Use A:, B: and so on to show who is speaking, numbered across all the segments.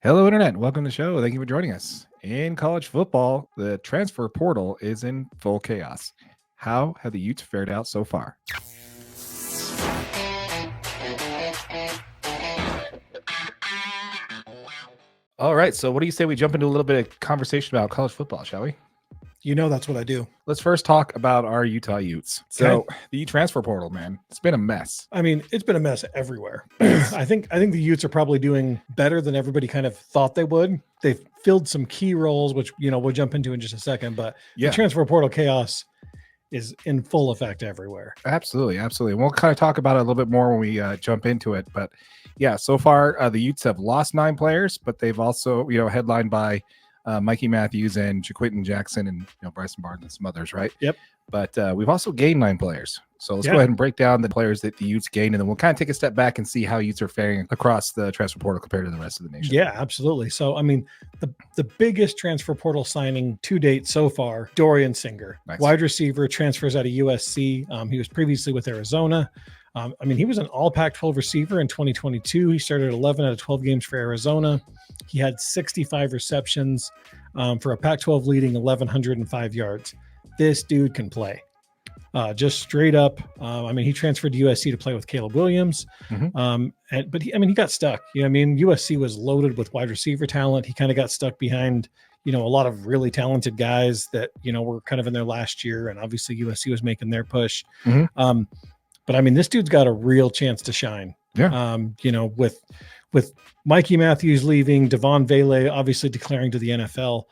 A: Hello, Internet. Welcome to the show. Thank you for joining us. In college football, the transfer portal is in full chaos. How have the Utes fared out so far? All right. So, what do you say we jump into a little bit of conversation about college football, shall we?
B: You know that's what I do.
A: Let's first talk about our Utah Utes. So, the transfer portal, man, it's been a mess.
B: I mean, it's been a mess everywhere. I think the Utes are probably doing better than everybody kind of thought they would. They've filled some key roles, which we'll jump into in just a second. But the transfer portal chaos is in full effect everywhere.
A: Absolutely. And we'll kind of talk about it a little bit more when we jump into it. But yeah, so far the Utes have lost 9 players, but they've also headlined by Mikey Matthews and Jaquinton Jackson and Bryson Barnes and some others, right?
B: Yep.
A: But we've also gained 9 players. So let's go ahead and break down the players that the Utes gained, and then we'll kind of take a step back and see how Utes are faring across the transfer portal compared to the rest of the nation.
B: Yeah, absolutely. So, I mean, the biggest transfer portal signing to date so far, Dorian Singer, wide receiver, transfers out of USC. He was previously with Arizona. He was an all Pac-12 receiver in 2022. He started 11 out of 12 games for Arizona. He had 65 receptions for a Pac-12 leading 1,105 yards. This dude can play. Just straight up. He transferred to USC to play with Caleb Williams. But he got stuck. USC was loaded with wide receiver talent. He kind of got stuck behind a lot of really talented guys that were kind of in their last year, and obviously USC was making their push. But this dude's got a real chance to shine.
A: Yeah.
B: With Mikey Matthews leaving, Devon Vele obviously declaring to the NFL,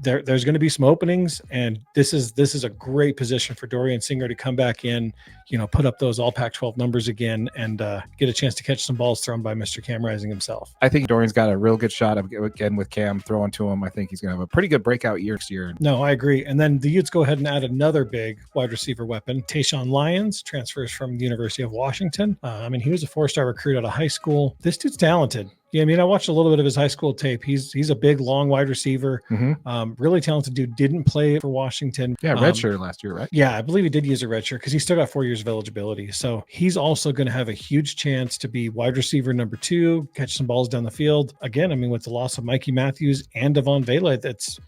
B: there's going to be some openings, and this is a great position for Dorian Singer to come back in, put up those all Pac-12 numbers again, and get a chance to catch some balls thrown by Mr. Cam Rising himself.
A: I think Dorian's got a real good shot again with Cam throwing to him. I think he's going to have a pretty good breakout year next year.
B: No, I agree. And then the Utes go ahead and add another big wide receiver weapon. Tayshawn Lyons transfers from the University of Washington. He was a 4-star recruit out of high school. This dude's talented. Yeah, I watched a little bit of his high school tape. He's a big, long wide receiver. Really talented dude. Didn't play for Washington.
A: Yeah, redshirt last year, right?
B: Yeah, I believe he did use a redshirt because he still got 4 years of eligibility. So he's also going to have a huge chance to be wide receiver number 2, catch some balls down the field. Again, with the loss of Mikey Matthews and Devon Vele, it's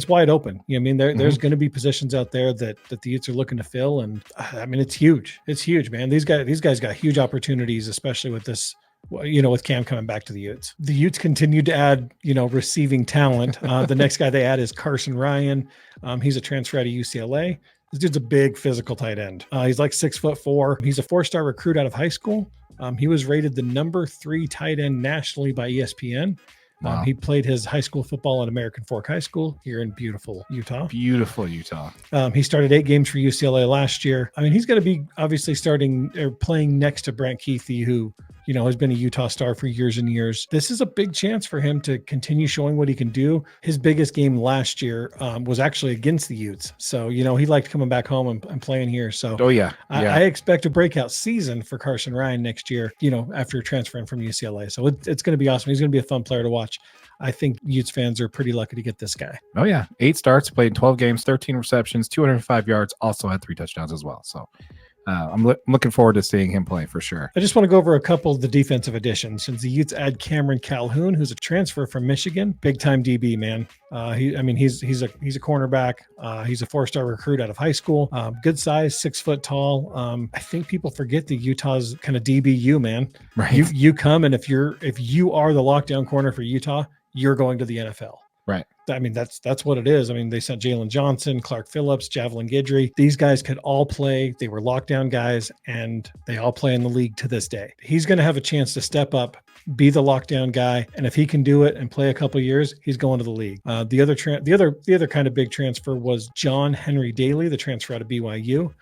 B: wide open. There's going to be positions out there that the Utes are looking to fill, and it's huge. It's huge, man. These guys got huge opportunities, especially with this. With Cam coming back to the Utes. The Utes continued to add, receiving talent. The next guy they add is Carson Ryan. He's a transfer out of UCLA. This dude's a big physical tight end. He's like 6'4". He's a 4-star recruit out of high school. He was rated the number 3 tight end nationally by ESPN. Wow. He played his high school football at American Fork High School here in beautiful Utah.
A: Beautiful Utah.
B: He started 8 games for UCLA last year. He's going to be obviously playing next to Brent Keithy, who has been a Utah star for years and years. This is a big chance for him to continue showing what he can do. His biggest game last year was actually against the Utes. So, he liked coming back home and playing here. So, I expect a breakout season for Carson Ryan next year, after transferring from UCLA. So it's going to be awesome. He's going to be a fun player to watch. I think Utes fans are pretty lucky to get this guy.
A: Oh, yeah. 8 starts, played in 12 games, 13 receptions, 205 yards, also had 3 touchdowns as well. So I'm looking forward to seeing him play for sure.
B: I just want to go over a couple of the defensive additions. Since the Utes add Cameron Calhoun, who's a transfer from Michigan, big time DB, man. He's a cornerback. He's a 4-star recruit out of high school. Good size, 6 foot tall. I think people forget that Utah's kind of DBU, man.
A: Right.
B: You come, and if you are the lockdown corner for Utah, you're going to the NFL.
A: Right.
B: That's what it is. They sent Jalen Johnson, Clark Phillips, Javelin Guidry. These guys could all play. They were lockdown guys, and they all play in the league to this day. He's going to have a chance to step up, be the lockdown guy, and if he can do it and play a couple of years, he's going to the league. The other kind of big transfer was John Henry Daly, the transfer out of BYU.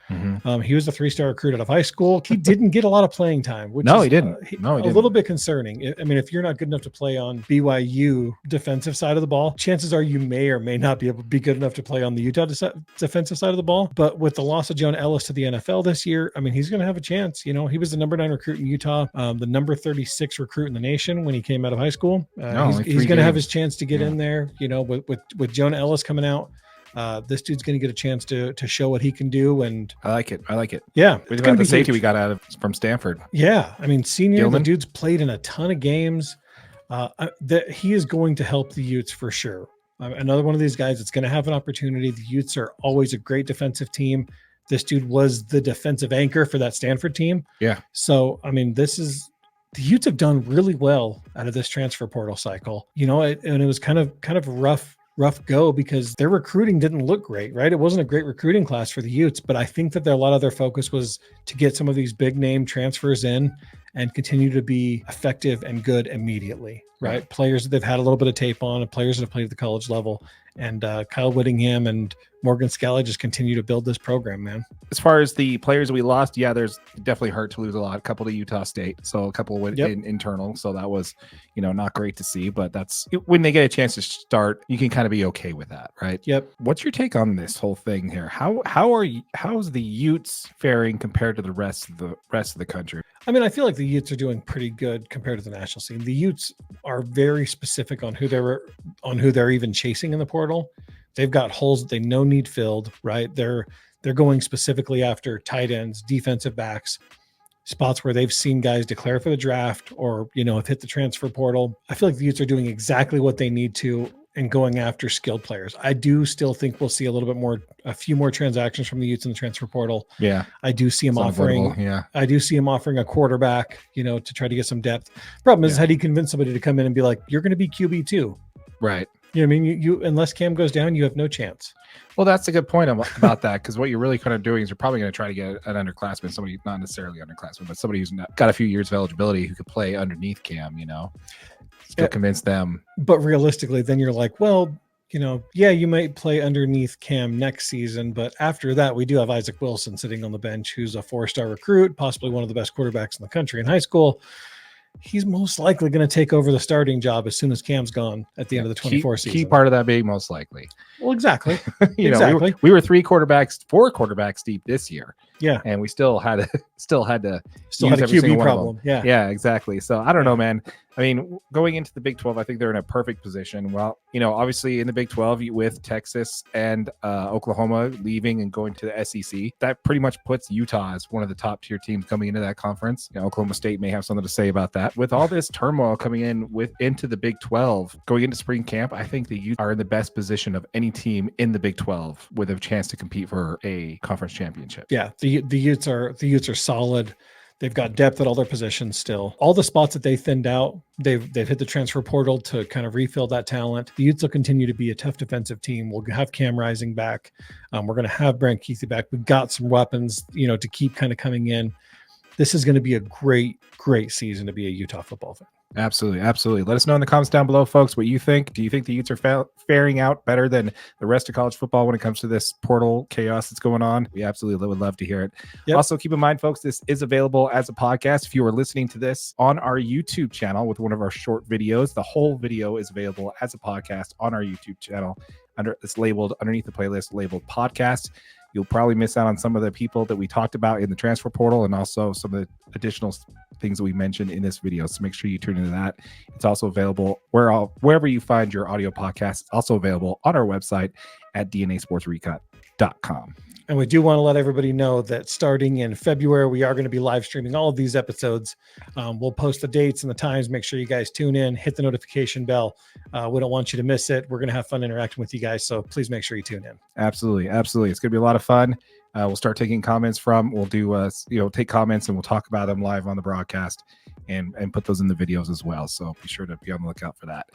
B: He was a 3-star recruit out of high school. He didn't get a lot of playing time, which
A: he didn't. A
B: little bit concerning. If you're not good enough to play on BYU defensive side of the ball, chances are you may or may not be able to be good enough to play on the Utah defensive side of the ball. But with the loss of Jonah Ellis to the NFL this year, he's going to have a chance. He was the number 9 recruit in Utah, the number 36 recruit in the nation when he came out of high school. He's going to have his chance to get in there. With Jonah Ellis coming out, this dude's going to get a chance to show what he can do. And
A: I like it.
B: Yeah.
A: We've got the safety we got out of from Stanford.
B: Yeah. Senior, Gilman. The dude's played in a ton of games. That he is going to help the Utes for sure. Another one of these guys that's going to have an opportunity. The Utes are always a great defensive team. This dude was the defensive anchor for that Stanford team.
A: Yeah.
B: So, I mean, the Utes have done really well out of this transfer portal cycle, and it was kind of rough go because their recruiting didn't look great, right? It wasn't a great recruiting class for the Utes, but I think that a lot of their focus was to get some of these big name transfers in and continue to be effective and good immediately, right? Players that they've had a little bit of tape on, and players that have played at the college level. And Kyle Whittingham and Morgan Scally just continue to build this program, man.
A: As far as the players we lost, yeah, there's definitely hurt to lose a lot. A couple to Utah State, so a couple went in internal. So that was, not great to see. But that's when they get a chance to start, you can kind of be okay with that, right?
B: Yep.
A: What's your take on this whole thing here? How's the Utes faring compared to the rest of the country?
B: I mean, I feel like the Utes are doing pretty good compared to the national scene. The Utes are very specific on who they're even chasing in the portal. They've got holes that they know need filled, right? They're going specifically after tight ends, defensive backs, spots where they've seen guys declare for the draft or, have hit the transfer portal. I feel like the Utes are doing exactly what they need to and going after skilled players. I do still think we'll see a few more transactions from the Utes in the transfer portal.
A: Yeah.
B: I do see them offering a quarterback, to try to get some depth. Problem is, how do you convince somebody to come in and be like, you're going to be QB too?
A: Right.
B: You know what I mean? You unless Cam goes down, you have no chance.
A: Well, that's a good point about that, because what you're really kind of doing is you're probably going to try to get an underclassman, somebody not necessarily underclassman, but somebody who's got a few years of eligibility who could play underneath Cam, still convince them.
B: But realistically, then you're like, well, you might play underneath Cam next season, but after that, we do have Isaac Wilson sitting on the bench, who's a 4-star recruit, possibly one of the best quarterbacks in the country in high school. He's most likely going to take over the starting job as soon as Cam's gone at the end of the 24 season.
A: Key part of that being most likely.
B: Well, exactly.
A: Exactly. We were 4 quarterbacks deep this year.
B: Yeah.
A: And we still had a
B: QB problem. Yeah.
A: Yeah, exactly. So I don't know, man. I mean, going into the Big 12, I think they're in a perfect position. Well, obviously in the Big 12 with Texas and Oklahoma leaving and going to the SEC, that pretty much puts Utah as one of the top tier teams coming into that conference. Oklahoma State may have something to say about that. With all this turmoil coming into the Big 12, going into spring camp, I think the Utes are in the best position of any team in the Big 12 with a chance to compete for a conference championship.
B: Yeah, the Utes are solid. They've got depth at all their positions still. All the spots that they thinned out, they've hit the transfer portal to kind of refill that talent. The Utes will continue to be a tough defensive team. We'll have Cam Rising back. We're going to have Brent Keithy back. We've got some weapons, to keep kind of coming in. This is going to be a great, great season to be a Utah football fan.
A: Absolutely. Absolutely. Let us know in the comments down below, folks, what you think. Do you think the Utes are faring out better than the rest of college football when it comes to this portal chaos that's going on? We absolutely would love to hear it. Yep. Also, keep in mind, folks, this is available as a podcast. If you are listening to this on our YouTube channel with one of our short videos, the whole video is available as a podcast on our YouTube channel. It's labeled underneath the playlist, labeled podcast. You'll probably miss out on some of the people that we talked about in the transfer portal and also some of the additional things that we mentioned in this video. So make sure you tune into that. It's also available wherever you find your audio podcasts. Also available on our website at dnasportsrecon.com.
B: And we do want to let everybody know that starting in February, we are going to be live streaming all of these episodes. We'll post the dates and the times. Make sure you guys tune in, hit the notification bell. We don't want you to miss it. We're going to have fun interacting with you guys. So please make sure you tune in.
A: Absolutely. Absolutely. It's going to be a lot of fun. We'll start taking comments we'll do, take comments and we'll talk about them live on the broadcast and put those in the videos as well. So be sure to be on the lookout for that.